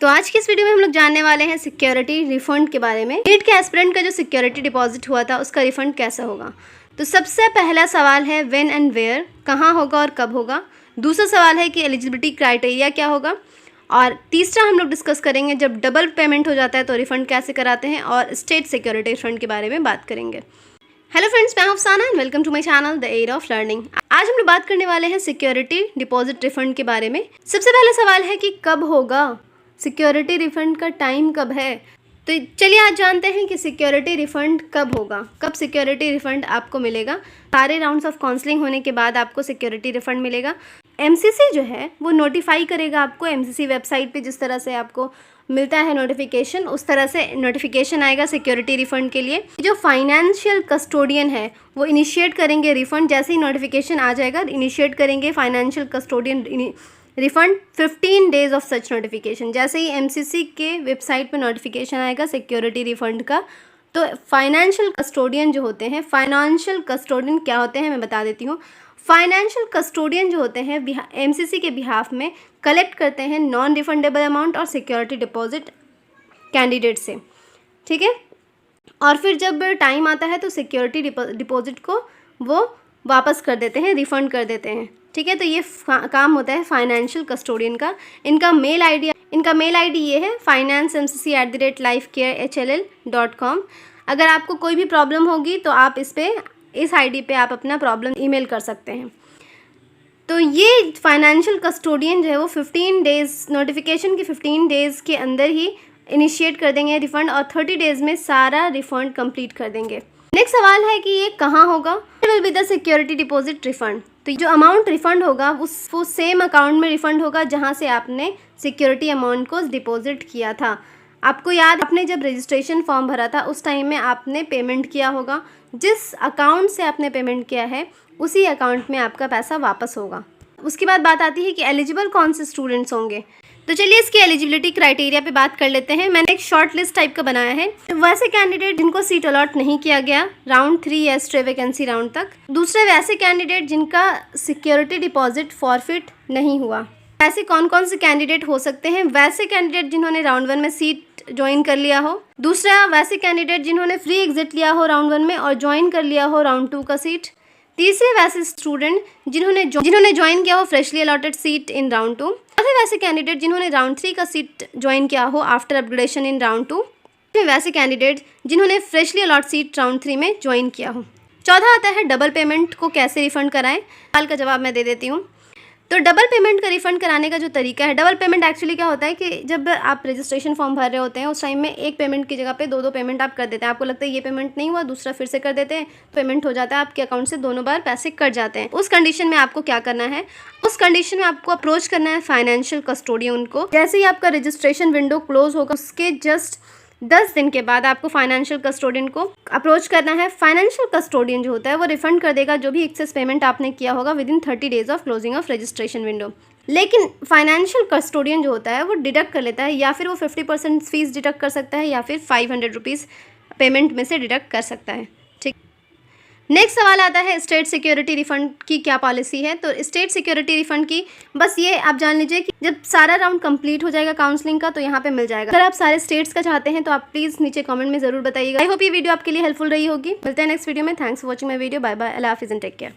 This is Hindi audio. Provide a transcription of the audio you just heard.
तो आज की इस वीडियो में हम लोग जानने वाले हैं सिक्योरिटी रिफंड के बारे में। नीट के एस्पिरेंट का जो सिक्योरिटी डिपॉजिट हुआ था उसका रिफंड कैसा होगा। तो सबसे पहला सवाल है व्हेन एंड वेयर, कहाँ होगा और कब होगा। दूसरा सवाल है कि एलिजिबिलिटी क्राइटेरिया क्या होगा। और तीसरा हम लोग डिस्कस करेंगे जब डबल पेमेंट हो जाता है तो रिफंड कैसे कराते हैं, और स्टेट सिक्योरिटी रिफंड के बारे में बात करेंगे। हेलो फ्रेंड्स, मैं Afsana and welcome to my channel the air of learning. आज हम लोग बात करने वाले हैं सिक्योरिटी डिपॉजिट रिफंड के बारे में। सबसे पहला सवाल है कि कब होगा, सिक्योरिटी रिफंड का टाइम कब है। तो चलिए आज जानते हैं कि सिक्योरिटी रिफंड कब होगा, कब सिक्योरिटी रिफंड आपको मिलेगा। सारे राउंड्स ऑफ काउंसलिंग होने के बाद आपको सिक्योरिटी रिफंड मिलेगा। एमसीसी जो है वो नोटिफाई करेगा आपको। एमसीसी वेबसाइट पे जिस तरह से आपको मिलता है नोटिफिकेशन, उस तरह से नोटिफिकेशन आएगा सिक्योरिटी रिफंड के लिए। जो फाइनेंशियल कस्टोडियन है वो इनिशिएट करेंगे रिफंड। जैसे ही नोटिफिकेशन आ जाएगा इनिशिएट करेंगे financial custodian refund 15 days of such notification. जैसे ही एमसीसी के वेबसाइट पे नोटिफिकेशन आएगा सिक्योरिटी रिफंड का, तो फाइनेंशियल कस्टोडियन जो होते हैं, फाइनेंशियल कस्टोडियन क्या होते हैं मैं बता देती हूँ। फाइनेंशियल कस्टोडियन जो होते हैं एमसीसी के बिहाफ में कलेक्ट करते हैं नॉन रिफंडेबल अमाउंट और सिक्योरिटी डिपॉजिट कैंडिडेट से, ठीक है। और फिर जब टाइम आता है तो सिक्योरिटी डिपॉजिट को वो वापस कर देते हैं, रिफ़ंड कर देते हैं, ठीक है। तो ये काम होता है फाइनेंशियल कस्टोडियन का। इनका मेल आईडी ये है financemcc@lifecarehll.com। अगर आपको कोई भी प्रॉब्लम होगी तो आप इस आईडी पे आप अपना प्रॉब्लम ईमेल कर सकते हैं। तो ये फाइनेंशियल कस्टोडियन जो है वो 15 डेज़, नोटिफिकेशन के 15 डेज़ के अंदर ही इनिशिएट कर देंगे रिफ़ंड, और 30 डेज़ में सारा रिफ़ंड कंप्लीट कर देंगे। नेक्स्ट सवाल है कि ये कहाँ होगा। Will be the security deposit refund. तो जो अमाउंट रिफ़ंड होगा वो सेम अकाउंट में रिफ़ंड होगा जहाँ से आपने सिक्योरिटी अमाउंट को डिपॉजिट किया था। आपको याद, आपने जब रजिस्ट्रेशन फॉर्म भरा था उस टाइम में आपने पेमेंट किया होगा। जिस अकाउंट से आपने पेमेंट किया है उसी अकाउंट में आपका पैसा वापस होगा। उसके बाद बात आती है कि एलिजिबल कौन से स्टूडेंट्स होंगे। तो चलिए इसकी एलिजिबिलिटी क्राइटेरिया पे बात कर लेते हैं। मैंने एक शॉर्ट लिस्ट टाइप का बनाया है। तो वैसे कैंडिडेट जिनको सीट अलॉट नहीं किया गया राउंड 3 या स्ट्रे वैकेंसी राउंड तक। दूसरे वैसे कैंडिडेट जिनका सिक्योरिटी डिपॉजिट फॉरफिट नहीं हुआ। ऐसे कौन कौन से कैंडिडेट हो सकते हैं? वैसे कैंडिडेट जिन्होंने राउंड 1 में सीट ज्वाइन कर लिया हो। दूसरा, वैसे कैंडिडेट जिन्होंने फ्री एग्जिट लिया हो राउंड 1 में और ज्वाइन कर लिया हो राउंड 2 का सीट। तीसरे, वैसे स्टूडेंट जिन्होंने ज्वाइन किया हो freshly allotted seat in round 2। चौथे, वैसे कैंडिडेट जिन्होंने राउंड 3 का सीट ज्वाइन किया हो आफ्टर अपग्रेडेशन इन राउंड 2। वैसे कैंडिडेट जिन्होंने फ्रेशली अलॉट सीट राउंड 3 में ज्वाइन किया हो। चौथा आता है डबल पेमेंट को कैसे रिफंड कराएं। सवाल का जवाब मैं दे देती हूँ। तो डबल पेमेंट का रिफंड कराने का जो तरीका है, डबल पेमेंट एक्चुअली क्या होता है कि जब आप रजिस्ट्रेशन फॉर्म भर रहे होते हैं उस टाइम में एक पेमेंट की जगह पे दो पेमेंट आप कर देते हैं। आपको लगता है ये पेमेंट नहीं हुआ, दूसरा फिर से कर देते हैं, पेमेंट हो जाता है, आपके अकाउंट से दोनों बार पैसे कट जाते हैं। उस कंडीशन में आपको क्या करना है, उस कंडीशन में आपको अप्रोच करना है फाइनेंशियल कस्टोडियन को। जैसे ही आपका रजिस्ट्रेशन विंडो क्लोज होगा उसके जस्ट 10 दिन के बाद आपको फाइनेंशियल कस्टोडियन को अप्रोच करना है। फाइनेंशियल कस्टोडियन जो होता है वो रिफंड कर देगा जो भी एक्सेस पेमेंट आपने किया होगा within 30 days of closing of registration window. लेकिन फाइनेंशियल कस्टोडियन जो होता है वो डिडक्ट कर लेता है, या फिर वो 50% फीस डिडक्ट कर सकता है, या फिर 500 रुपीज़ पेमेंट में से डिडक्ट कर सकता है, ठीक। नेक्स्ट सवाल आता है स्टेट सिक्योरिटी रिफंड की क्या पॉलिसी है। तो स्टेट सिक्योरिटी रिफंड की बस ये आप जान लीजिए कि जब सारा राउंड कंप्लीट हो जाएगा काउंसलिंग का तो यहाँ पे मिल जाएगा। अगर आप सारे स्टेट्स का चाहते हैं तो आप प्लीज़ नीचे कमेंट में ज़रूर बताइएगा। आई होप ये वीडियो आपके लिए हेल्पफुल रही होगी। मिलते हैं नेक्स्ट वीडियो में। Thanks for watching my video. Bye bye, अल्लाह हाफिज़ एंड टेक केयर।